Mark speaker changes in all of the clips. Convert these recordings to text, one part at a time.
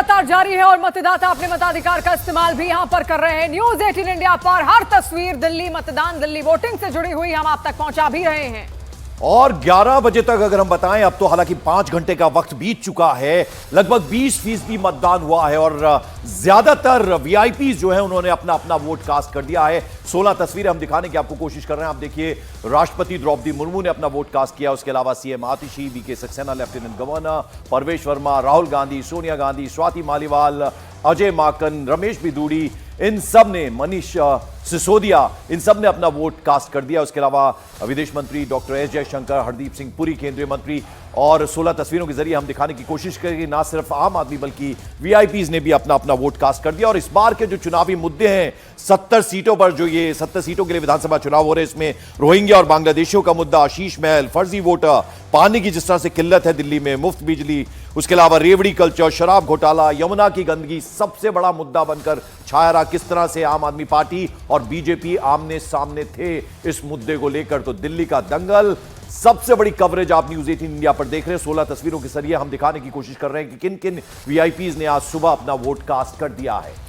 Speaker 1: लगातार जारी है और मतदाता अपने मताधिकार का इस्तेमाल भी यहां पर कर रहे हैं। न्यूज 18 इंडिया पर हर तस्वीर दिल्ली मतदान, दिल्ली वोटिंग से जुड़ी हुई हम आप तक पहुंचा भी रहे हैं।
Speaker 2: और 11 बजे तक अगर हम बताएं, अब तो हालांकि 5 घंटे का वक्त बीत चुका है, लगभग 20% मतदान हुआ है और ज्यादातर वीआईपीज जो है उन्होंने अपना अपना वोट कास्ट कर दिया है। 16 तस्वीरें हम दिखाने की आपको कोशिश कर रहे हैं। आप देखिए, राष्ट्रपति द्रौपदी मुर्मू ने अपना वोट कास्ट किया, उसके अलावा सीएम आतिशी, वीके सक्सेना लेफ्टिनेंट गवर्नर, परवेश वर्मा, राहुल गांधी, सोनिया गांधी, स्वाति मालीवाल, अजय माकन, रमेश बिदूड़ी, इन सब ने, मनीष सिसोदिया, इन सब ने अपना वोट कास्ट कर दिया। उसके अलावा विदेश मंत्री डॉक्टर एस जयशंकर, हरदीप सिंह पुरी केंद्रीय मंत्री, और 16 तस्वीरों के जरिए हम दिखाने की कोशिश करेंगे ना सिर्फ आम आदमी बल्कि वीआईपीज ने भी अपना अपना वोट कास्ट कर दिया। और इस बार के जो चुनावी मुद्दे हैं, 70 सीटों पर, जो ये 70 सीटों के लिए विधानसभा चुनाव हो रहे हैं, इसमें रोहिंग्या और बांग्लादेशियों का मुद्दा, आशीष महल, फर्जी वोटर, पानी की जिस तरह से किल्लत है दिल्ली में, मुफ्त बिजली, उसके अलावा रेवड़ी कल्चर, शराब घोटाला, यमुना की गंदगी सबसे बड़ा मुद्दा बनकर छाया रहा। किस तरह से आम आदमी पार्टी और बीजेपी आमने सामने थे इस मुद्दे को लेकर। तो दिल्ली का दंगल, सबसे बड़ी कवरेज आप न्यूज 18 इंडिया पर देख रहे हैं। 16 तस्वीरों के जरिए हम दिखाने की कोशिश कर रहे हैं कि किन किन वीआईपीज ने आज सुबह अपना वोट कास्ट कर दिया है।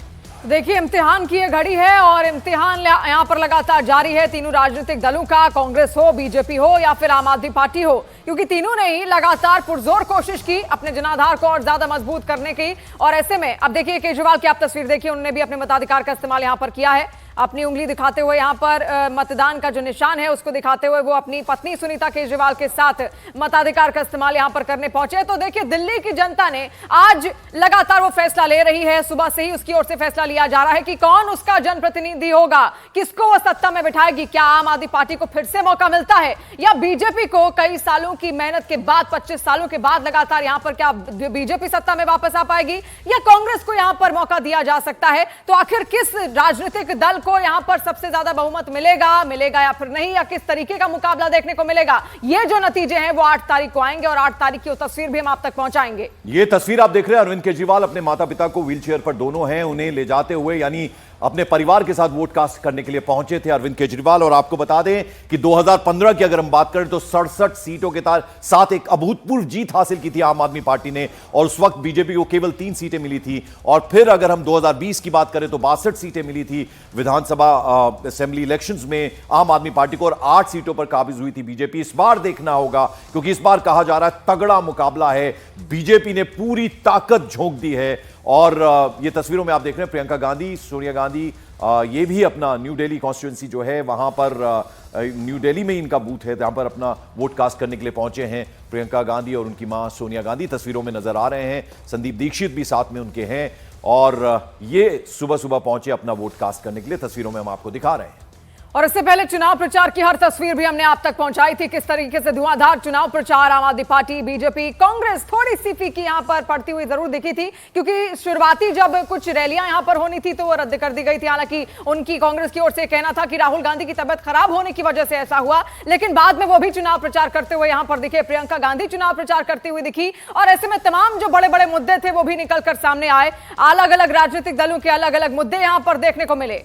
Speaker 1: देखिए, इम्तिहान की ये घड़ी है और इम्तिहान यहाँ पर लगातार जारी है तीनों राजनीतिक दलों का, कांग्रेस हो, बीजेपी हो या फिर आम आदमी पार्टी हो, क्योंकि तीनों ने ही लगातार पुरजोर कोशिश की अपने जनाधार को और ज्यादा मजबूत करने की। और ऐसे में अब देखिए, केजरीवाल की आप तस्वीर देखिए, उन्होंने भी अपने मताधिकार का इस्तेमाल यहाँ पर किया है। अपनी उंगली दिखाते हुए यहाँ पर मतदान का जो निशान है उसको दिखाते हुए वो अपनी पत्नी सुनीता केजरीवाल के साथ मताधिकार का इस्तेमाल यहाँ पर करने पहुंचे। तो देखिए, दिल्ली की जनता ने आज लगातार वो फैसला ले रही है, सुबह से ही उसकी ओर से फैसला लिया जा रहा है कि कौन उसका जनप्रतिनिधि होगा, किसको वो सत्ता में बिठाएगी। क्या आम आदमी पार्टी को फिर से मौका मिलता है या बीजेपी को कई सालों की मेहनत के बाद, 25 सालों के बाद लगातार यहाँ पर क्या बीजेपी सत्ता में वापस आ पाएगी या कांग्रेस को यहाँ पर मौका दिया जा सकता है। तो आखिर किस राजनीतिक दल को यहां पर सबसे ज्यादा बहुमत मिलेगा या फिर नहीं, या किस तरीके का मुकाबला देखने को मिलेगा, ये जो नतीजे हैं वो 8 तारीख को आएंगे और 8 तारीख की वो तस्वीर भी हम आप तक पहुंचाएंगे।
Speaker 2: ये तस्वीर आप देख रहे हैं, अरविंद केजरीवाल अपने माता पिता को व्हीलचेयर पर दोनों हैं, उन्हें ले जाते हुए यानी अपने परिवार के साथ वोट कास्ट करने के लिए पहुंचे थे अरविंद केजरीवाल। और आपको बता दें कि 2015 की अगर हम बात करें तो 67 सीटों के साथ एक अभूतपूर्व जीत हासिल की थी आम आदमी पार्टी ने, और उस वक्त बीजेपी को केवल 3 सीटें मिली थी। और फिर अगर हम 2020 की बात करें तो 62 सीटें मिली थी विधानसभा असेंबली इलेक्शंस में आम आदमी पार्टी को, और 8 सीटों पर काबिज हुई थी बीजेपी। इस बार देखना होगा, क्योंकि इस बार कहा जा रहा है तगड़ा मुकाबला है, बीजेपी ने पूरी ताकत झोंक दी है। और ये तस्वीरों में आप देख रहे हैं प्रियंका गांधी, सोनिया गांधी, ये भी अपना न्यू दिल्ली कॉन्स्टिट्यूएंसी जो है वहां पर, न्यू दिल्ली में इनका बूथ है, जहां पर अपना वोट कास्ट करने के लिए पहुंचे हैं प्रियंका गांधी और उनकी मां सोनिया गांधी तस्वीरों में नजर आ रहे हैं। संदीप दीक्षित भी साथ में उनके हैं और ये सुबह सुबह पहुंचे अपना वोट कास्ट करने के लिए, तस्वीरों में हम आपको दिखा रहे हैं।
Speaker 1: और इससे पहले चुनाव प्रचार की हर तस्वीर भी हमने आप तक पहुंचाई थी, किस तरीके से धुआंधार चुनाव प्रचार आम आदमी पार्टी, बीजेपी, कांग्रेस थोड़ी सी फीकी यहां पर पड़ती हुई जरूर दिखी थी, क्योंकि शुरुआती जब कुछ रैलियां यहां पर होनी थी तो वो रद्द कर दी गई थी। हालांकि उनकी कांग्रेस की ओर से कहना था कि राहुल गांधी की तबियत खराब होने की वजह से ऐसा हुआ, लेकिन बाद में वो भी चुनाव प्रचार करते हुए यहां पर दिखे। प्रियंका गांधी चुनाव प्रचार करती हुई दिखी और ऐसे में तमाम जो बड़े बड़े मुद्दे थे वो भी निकलकर सामने आए। अलग अलग राजनीतिक दलों के अलग अलग मुद्दे यहां पर देखने को मिले।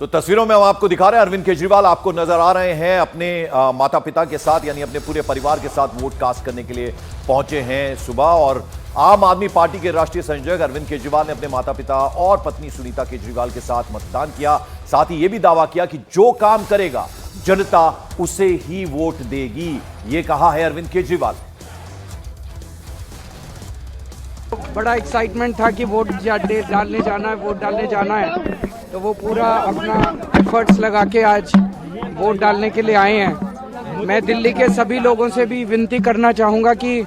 Speaker 2: तो तस्वीरों में हम आपको दिखा रहे हैं, अरविंद केजरीवाल आपको नजर आ रहे हैं अपने माता पिता के साथ, यानी अपने पूरे परिवार के साथ वोट कास्ट करने के लिए पहुंचे हैं सुबह। और आम आदमी पार्टी के राष्ट्रीय संयोजक अरविंद केजरीवाल ने अपने माता पिता और पत्नी सुनीता केजरीवाल के साथ मतदान किया। साथ ही यह भी दावा किया कि जो काम करेगा जनता उसे ही वोट देगी, ये कहा है अरविंद केजरीवाल।
Speaker 3: बड़ा एक्साइटमेंट था कि वोट डालने जाना है, वोट डालने जाना है, तो वो पूरा अपना एफर्ट्स लगा के आज वोट डालने के लिए आए हैं। मैं दिल्ली के सभी लोगों से भी विनती करना चाहूँगा कि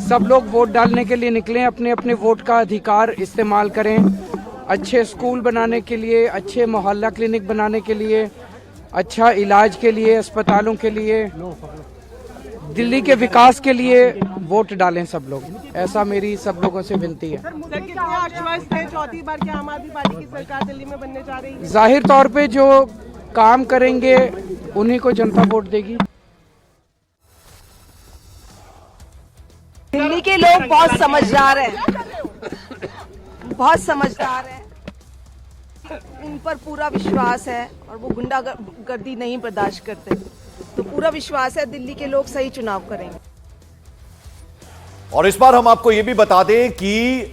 Speaker 3: सब लोग वोट डालने के लिए निकलें, अपने अपने वोट का अधिकार इस्तेमाल करें, अच्छे स्कूल बनाने के लिए, अच्छे मोहल्ला क्लिनिक बनाने के लिए, अच्छा इलाज के लिए, अस्पतालों के लिए, दिल्ली के विकास के लिए वोट डालें सब लोग, ऐसा मेरी सब लोगों से विनती है।
Speaker 4: कितने आश्वस्त हैं चौथी बार क्या आम आदमी पार्टी की सरकार दिल्ली में बनने जा रही है?
Speaker 3: जाहिर तौर पे जो काम करेंगे उन्हीं को जनता वोट देगी।
Speaker 4: दिल्ली के लोग बहुत समझदार हैं, बहुत समझदार हैं, उन पर पूरा विश्वास है और वो गुंडागर्दी नहीं बर्दाश्त करते, तो पूरा विश्वास है दिल्ली के लोग सही चुनाव करेंगे।
Speaker 2: और इस बार हम आपको यह भी बता दें कि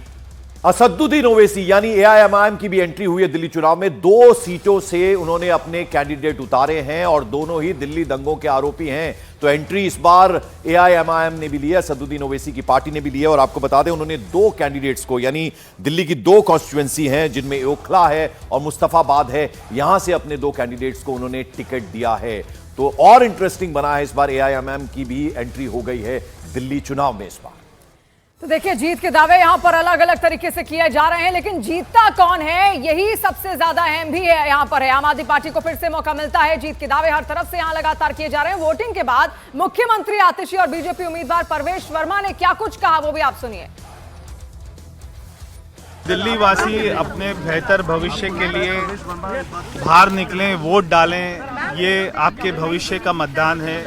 Speaker 2: असदुद्दीन ओवैसी यानी एआईएमआईएम की भी एंट्री हुई है दिल्ली चुनाव में। 2 सीटों से उन्होंने अपने कैंडिडेट उतारे हैं और दोनों ही दिल्ली दंगों के आरोपी हैं। तो एंट्री इस बार एआईएमआईएम ने भी लिया, असदुद्दीन ओवैसी की पार्टी ने भी लिया। और आपको बता दें उन्होंने 2 कैंडिडेट्स को, यानी दिल्ली की 2 कॉन्स्टिट्यूएंसी हैं जिनमें ओखला है और मुस्तफाबाद है, यहां से अपने 2 कैंडिडेट्स को उन्होंने टिकट दिया है। तो और इंटरेस्टिंग बना है, इस बार एआईएमआईएम की भी एंट्री हो गई है दिल्ली चुनाव में इस बार।
Speaker 1: तो देखिए, जीत के दावे यहां पर अलग अलग तरीके से किए जा रहे हैं, लेकिन जीतता कौन है यही सबसे ज्यादा अहम भी है। यहां पर है आम आदमी पार्टी को फिर से मौका मिलता है। जीत के दावे हर तरफ से यहां लगातार किए जा रहे हैं। वोटिंग के बाद मुख्यमंत्री आतिशी और बीजेपी उम्मीदवार परवेश वर्मा ने क्या कुछ कहा, वो भी आप सुनिए।
Speaker 5: दिल्ली वासी अपने बेहतर भविष्य के लिए बाहर निकलें, वोट डालें। ये आपके भविष्य का मतदान है,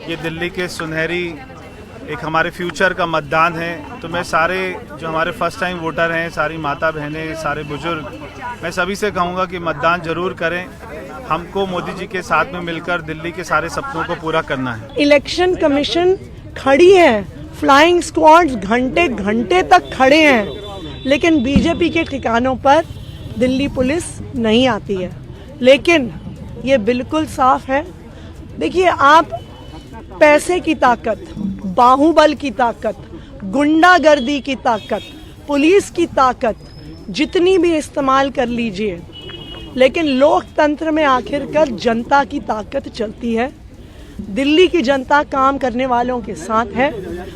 Speaker 5: ये दिल्ली के सुनहरी एक हमारे फ्यूचर का मतदान है। तो मैं सारे जो हमारे फर्स्ट टाइम वोटर हैं, सारी माता बहनें, सारे बुजुर्ग, मैं सभी से कहूँगा कि मतदान जरूर करें। हमको मोदी जी के साथ में मिलकर दिल्ली के सारे सपनों को पूरा करना है।
Speaker 6: इलेक्शन कमीशन खड़ी है, फ्लाइंग स्क्वाड्स घंटे घंटे तक खड़े हैं, लेकिन बीजेपी के ठिकानों पर दिल्ली पुलिस नहीं आती है। लेकिन ये बिल्कुल साफ है, देखिए आप पैसे की ताकत, बाहुबल की ताकत, गुंडागर्दी की ताकत, पुलिस की ताकत जितनी भी इस्तेमाल कर लीजिए, लेकिन लोकतंत्र में आखिरकार जनता की ताकत चलती है। दिल्ली की जनता काम करने वालों के साथ है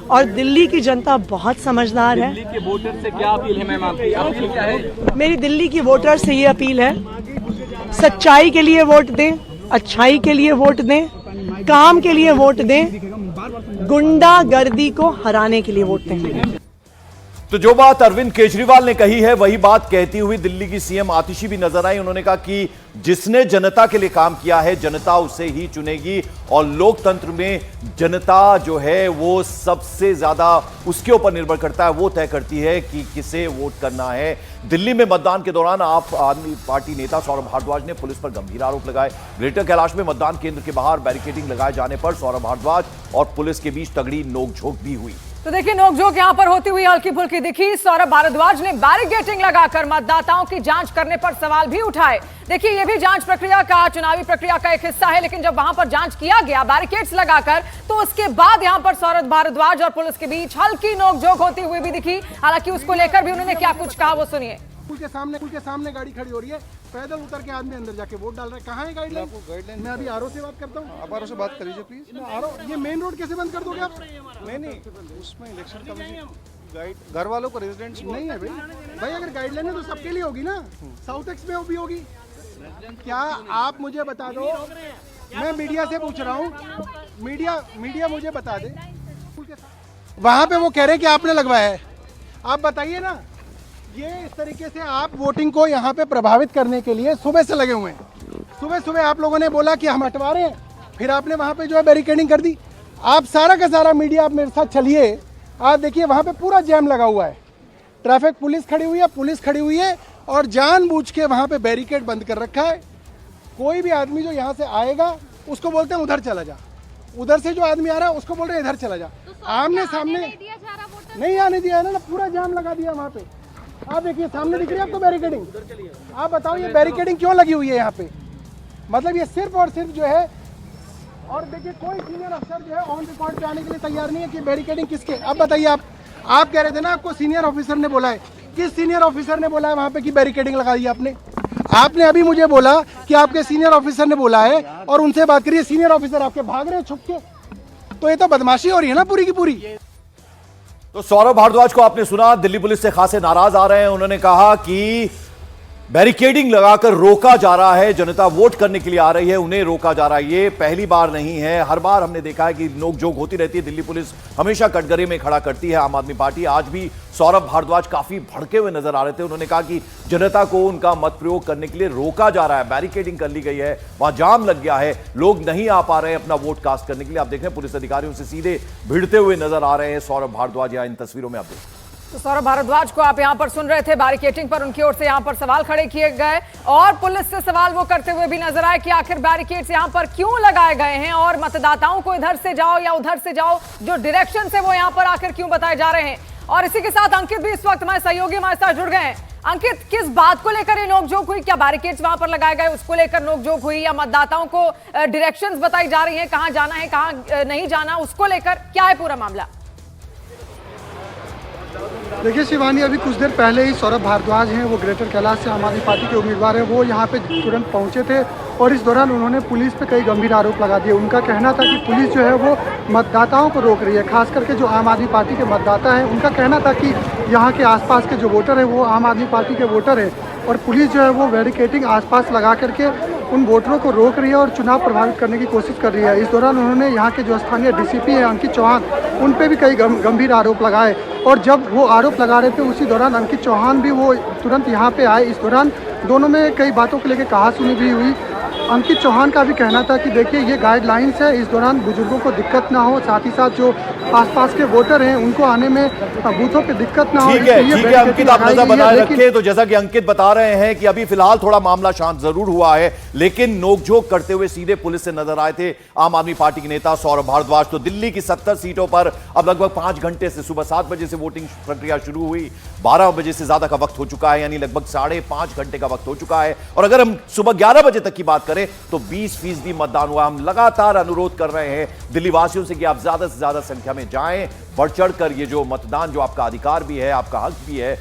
Speaker 6: और दिल्ली की जनता बहुत समझदार है।
Speaker 7: दिल्ली के वोटर से क्या अपील है मैम आपकी? अपील क्या है?
Speaker 6: मेरी दिल्ली की वोटर से ये अपील है, सच्चाई के लिए वोट दें, अच्छाई के लिए वोट दें, काम के लिए वोट दें, गुंडागर्दी को हराने के लिए वोट दें।
Speaker 2: तो जो बात अरविंद केजरीवाल ने कही है वही बात कहती हुई दिल्ली की सीएम आतिशी भी नजर आई। उन्होंने कहा कि जिसने जनता के लिए काम किया है जनता उसे ही चुनेगी और लोकतंत्र में जनता जो है वो सबसे ज्यादा उसके ऊपर निर्भर करता है, वो तय करती है कि किसे वोट करना है। दिल्ली में मतदान के दौरान आप आदमी पार्टी नेता सौरभ भारद्वाज ने पुलिस पर गंभीर आरोप लगाए। ग्रेटर कैलाश में मतदान केंद्र के बाहर बैरिकेडिंग लगाए जाने पर सौरभ भारद्वाज और पुलिस के बीच तगड़ी नोकझोंक भी हुई।
Speaker 1: तो देखिए, नोकझोंक यहां पर होती हुई हल्की फुल्की दिखी। सौरभ भारद्वाज ने बैरिकेडिंग लगाकर मतदाताओं की जांच करने पर सवाल भी उठाए। देखिए, यह भी जांच प्रक्रिया का, चुनावी प्रक्रिया का एक हिस्सा है, लेकिन जब वहां पर जांच किया गया बैरिकेड्स लगाकर, तो उसके बाद यहां पर सौरभ भारद्वाज और पुलिस के बीच हल्की नोकझोंक होती हुई भी दिखी। हालांकि उसको लेकर भी उन्होंने क्या कुछ कहा, वो सुनिए।
Speaker 8: स्कूल के सामने गाड़ी खड़ी हो रही है, पैदल उतर के आदमी अंदर जाके वोट डाल रहा है। कहाँ है गाइडलाइन? मैं अभी आरओ से बात करता हूँ।
Speaker 9: आप आरओ से बात कर लीजिए प्लीज।
Speaker 8: आरओ, ये मेन रोड कैसे बंद कर दोगे आप?
Speaker 9: नहीं, उसमें इलेक्शन कमीशन गाइड घर वालों को रेजिडेंट्स
Speaker 8: नहीं है भाई अगर गाइडलाइन है तो सबके लिए होगी ना, साउथ एक्स में भी होगी। क्या आप मुझे बता दो, मैं मीडिया से पूछ रहा हूँ, मीडिया मुझे बता दे। वहाँ पे वो कह रहे कि आपने लगवाया है, आप बताइए ना। ये इस तरीके से आप वोटिंग को यहाँ पे प्रभावित करने के लिए सुबह से लगे हुए हैं। सुबह आप लोगों ने बोला कि हम हटवा रहे हैं, फिर आपने वहाँ पे जो है बैरिकेडिंग कर दी। आप सारा का सारा मीडिया आप मेरे साथ चलिए, आप देखिए वहाँ पे पूरा जैम लगा हुआ है, ट्रैफिक पुलिस खड़ी हुई है और जानबूझ के वहाँ पे बैरिकेड बंद कर रखा है। कोई भी आदमी जो यहाँ से आएगा उसको बोलते हैं उधर चला जा, उधर से जो आदमी आ रहा है उसको बोल रहे हैं इधर चला जा। आमने सामने नहीं आने दिया है ना, पूरा जाम लगा दिया वहाँ पे। आप देखिए सामने दिख रही है आपको बैरिकेडिंग। आप बताओ ये बैरिकेडिंग क्यों लगी हुई है यहाँ पे? मतलब ये सिर्फ और सिर्फ जो है, और देखिए कोई सीनियर अफसर जो है ऑन रिकॉर्ड पे आने के लिए तैयार नहीं है कि बैरिकेडिंग किसके। अब बताइए आप कह रहे थे ना आपको सीनियर ऑफिसर ने बोला है, किस सीनियर ऑफिसर ने बोला है वहाँ पे कि बैरिकेडिंग लगा दी आपने अभी मुझे बोला कि आपके सीनियर ऑफिसर ने बोला है और उनसे बात करिए। सीनियर ऑफिसर आपके भाग रहे हैं छुप के, तो ये तो बदमाशी हो रही है ना पूरी की पूरी।
Speaker 2: तो सौरभ भारद्वाज को आपने सुना, दिल्ली पुलिस से खासे नाराज आ रहे हैं। उन्होंने कहा कि बैरिकेडिंग लगाकर रोका जा रहा है, जनता वोट करने के लिए आ रही है, उन्हें रोका जा रहा है। ये पहली बार नहीं है, हर बार हमने देखा है कि नोकझोंक होती रहती है। दिल्ली पुलिस हमेशा कटघरे में खड़ा करती है आम आदमी पार्टी। आज भी सौरभ भारद्वाज काफी भड़के हुए नजर आ रहे थे। उन्होंने कहा कि जनता को उनका मत प्रयोग करने के लिए रोका जा रहा है, बैरिकेडिंग कर ली गई है, वहां जाम लग गया है, लोग नहीं आ पा रहे हैं अपना वोट कास्ट करने के लिए। आप देख रहे हैं पुलिस अधिकारियों से सीधे भिड़ते हुए नजर आ रहे हैं सौरभ भारद्वाज। या इन तस्वीरों में आप देख
Speaker 1: तो सौरभ भारद्वाज को आप यहां पर सुन रहे थे, बैरिकेटिंग पर उनकी ओर से यहां पर सवाल खड़े किए गए और पुलिस से सवाल वो करते हुए भी नजर आए कि आखिर बैरिकेड्स यहां पर क्यों लगाए गए हैं और मतदाताओं को इधर से जाओ या उधर से जाओ जो डायरेक्शन है वो यहां पर आखिर क्यों बताए जा रहे हैं। और इसी के साथ अंकित भी इस वक्त हमारे सहयोगी हमारे साथ जुड़ गए हैं। अंकित, किस बात को लेकर ये नोकझोंक हुई? क्या बैरिकेड्स वहां पर लगाए गए उसको लेकर नोकझोंक हुई या मतदाताओं को डायरेक्शंस बताई जा रही हैं कहां जाना है कहां नहीं जाना, उसको लेकर क्या है पूरा मामला?
Speaker 8: देखिए शिवानी, अभी कुछ देर पहले ही सौरभ भारद्वाज हैं, वो ग्रेटर कैलाश से आम आदमी पार्टी के उम्मीदवार हैं, वो यहाँ पे तुरंत पहुँचे थे और इस दौरान उन्होंने पुलिस पे कई गंभीर आरोप लगा दिए। उनका कहना था कि पुलिस जो है वो मतदाताओं को रोक रही है, खास करके जो आम आदमी पार्टी के मतदाता हैं। उनका कहना था कि यहाँ के आसपास के जो वोटर हैं वो आम आदमी पार्टी के वोटर हैं और पुलिस जो है वो बैरिकेडिंग आसपास लगा करके उन वोटरों को रोक रही है और चुनाव प्रभावित करने की कोशिश कर रही है। इस दौरान उन्होंने यहाँ के जो स्थानीय डीसीपी हैं अंकित चौहान, उन पे भी कई गंभीर आरोप लगाए और जब वो आरोप लगा रहे थे उसी दौरान अंकित चौहान भी वो तुरंत यहाँ पे आए। इस दौरान दोनों में कई बातों को लेकर कहासुनी भी हुई। अंकित चौहान का भी कहना था कि देखिए ये गाइडलाइंस है, इस दौरान बुजुर्गों को दिक्कत ना हो, साथ ही साथ जो आसपास के वोटर हैं उनको आने में बूथों पे दिक्कत ना हो।
Speaker 2: ठीक है अंकित, आप नजर बनाए रखें। तो जैसा कि अंकित बता रहे हैं कि अभी फिलहाल थोड़ा मामला शांत जरूर हुआ है, लेकिन नोकझोंक करते हुए सीधे पुलिस से नजर आए थे आम आदमी पार्टी के नेता सौरभ भारद्वाज। तो दिल्ली की 70 सीटों पर अब लगभग 5 घंटे से, सुबह 7 बजे से वोटिंग प्रक्रिया शुरू हुई, 12 बजे से ज्यादा का वक्त हो चुका है, यानी लगभग 5.5 घंटे का वक्त हो चुका है। और अगर हम सुबह 11 बजे तक की बात करें तो 20% मतदान हुआ। हम लगातार अनुरोध कर रहे हैं दिल्ली वासियों से कि आप ज्यादा से ज्यादा संख्या में जाएं, बढ़ चढ़ कर ये जो मतदान, जो आपका अधिकार भी है, आपका हक भी है,